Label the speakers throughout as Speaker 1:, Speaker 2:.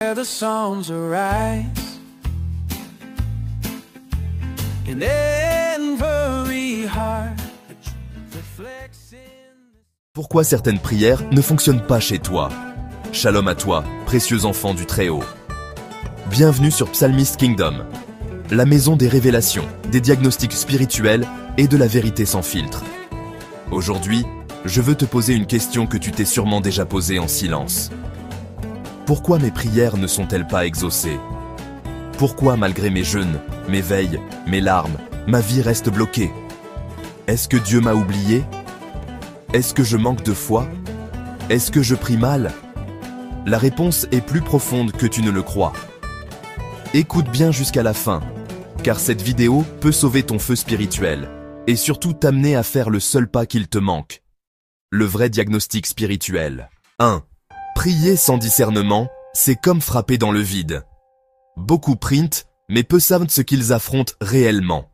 Speaker 1: The songs arise in every heart reflects in...
Speaker 2: Pourquoi certaines prières ne fonctionnent pas chez toi? Shalom à toi, précieux enfant du Très-Haut. Bienvenue sur Psalmist Kingdom, la maison des révélations, des diagnostics spirituels et de la vérité sans filtre. Aujourd'hui, je veux te poser une question que tu t'es sûrement déjà posée en silence. Pourquoi mes prières ne sont-elles pas exaucées? Pourquoi, malgré mes jeûnes, mes veilles, mes larmes, ma vie reste bloquée? Est-ce que Dieu m'a oublié? Est-ce que je manque de foi? Est-ce que je prie mal? La réponse est plus profonde que tu ne le crois. Écoute bien jusqu'à la fin, car cette vidéo peut sauver ton feu spirituel et surtout t'amener à faire le seul pas qu'il te manque. Le vrai diagnostic spirituel. 1. Prier sans discernement, c'est comme frapper dans le vide. Beaucoup prient, mais peu savent ce qu'ils affrontent réellement.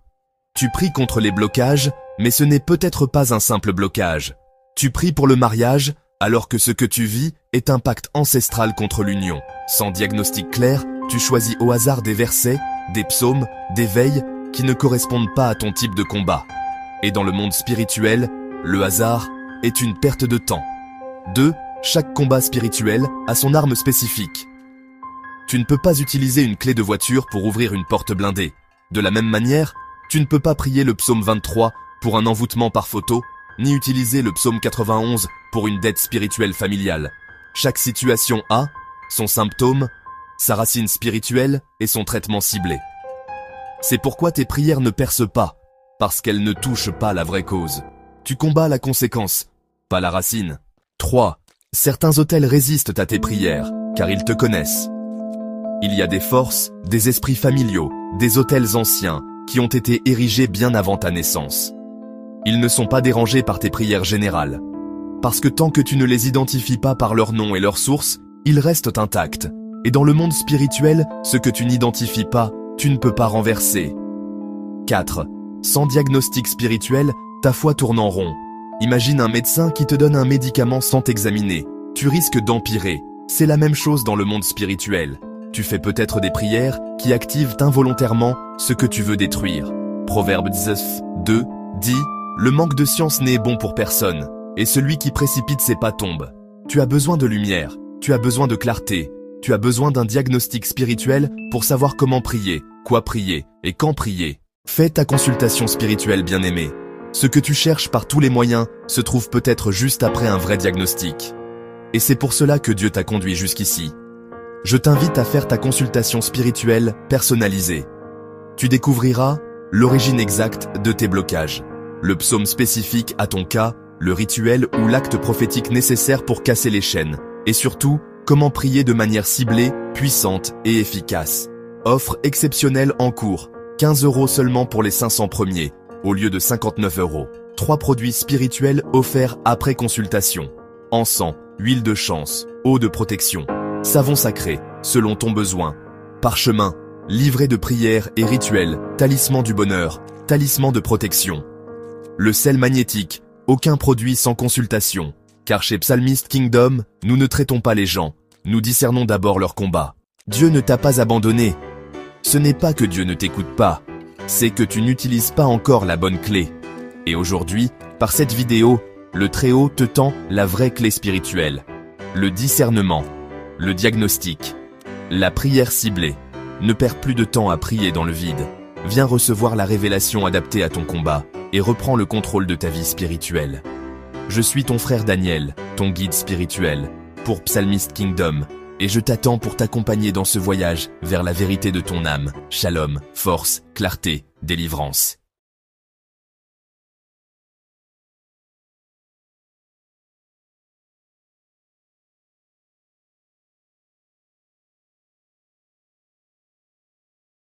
Speaker 2: Tu pries contre les blocages, mais ce n'est peut-être pas un simple blocage. Tu pries pour le mariage, alors que ce que tu vis est un pacte ancestral contre l'union. Sans diagnostic clair, tu choisis au hasard des versets, des psaumes, des veilles qui ne correspondent pas à ton type de combat. Et dans le monde spirituel, le hasard est une perte de temps. 2. Chaque combat spirituel a son arme spécifique. Tu ne peux pas utiliser une clé de voiture pour ouvrir une porte blindée. De la même manière, tu ne peux pas prier le psaume 23 pour un envoûtement par photo, ni utiliser le psaume 91 pour une dette spirituelle familiale. Chaque situation a son symptôme, sa racine spirituelle et son traitement ciblé. C'est pourquoi tes prières ne percent pas, parce qu'elles ne touchent pas la vraie cause. Tu combats la conséquence, pas la racine. 3. Certains autels résistent à tes prières, car ils te connaissent. Il y a des forces, des esprits familiaux, des autels anciens, qui ont été érigés bien avant ta naissance. Ils ne sont pas dérangés par tes prières générales. Parce que tant que tu ne les identifies pas par leur nom et leur source, ils restent intacts. Et dans le monde spirituel, ce que tu n'identifies pas, tu ne peux pas renverser. 4. Sans diagnostic spirituel, ta foi tourne en rond. Imagine un médecin qui te donne un médicament sans t'examiner. Tu risques d'empirer. C'est la même chose dans le monde spirituel. Tu fais peut-être des prières qui activent involontairement ce que tu veux détruire. Proverbe 19:2 dit « Le manque de science n'est bon pour personne, et celui qui précipite ses pas tombe. » Tu as besoin de lumière, tu as besoin de clarté, tu as besoin d'un diagnostic spirituel pour savoir comment prier, quoi prier et quand prier. Fais ta consultation spirituelle, bien-aimé. Ce que tu cherches par tous les moyens se trouve peut-être juste après un vrai diagnostic. Et c'est pour cela que Dieu t'a conduit jusqu'ici. Je t'invite à faire ta consultation spirituelle personnalisée. Tu découvriras l'origine exacte de tes blocages, le psaume spécifique à ton cas, le rituel ou l'acte prophétique nécessaire pour casser les chaînes, et surtout, comment prier de manière ciblée, puissante et efficace. Offre exceptionnelle en cours, 15 € seulement pour les 500 premiers, au lieu de 59 €. 3 produits spirituels offerts après consultation. Encens, huile de chance, eau de protection, savon sacré, selon ton besoin. Parchemin, livret de prières et rituels, talisman du bonheur, talisman de protection. Le sel magnétique, aucun produit sans consultation. Car chez Psalmist Kingdom, nous ne traitons pas les gens, nous discernons d'abord leur combat. Dieu ne t'a pas abandonné. Ce n'est pas que Dieu ne t'écoute pas, c'est que tu n'utilises pas encore la bonne clé. Et aujourd'hui, par cette vidéo, le Très-Haut te tend la vraie clé spirituelle. Le discernement, le diagnostic, la prière ciblée. Ne perds plus de temps à prier dans le vide. Viens recevoir la révélation adaptée à ton combat et reprends le contrôle de ta vie spirituelle. Je suis ton frère Daniel, ton guide spirituel, pour Psalmist Kingdom, et je t'attends pour t'accompagner dans ce voyage vers la vérité de ton âme. Shalom, force, clarté, délivrance.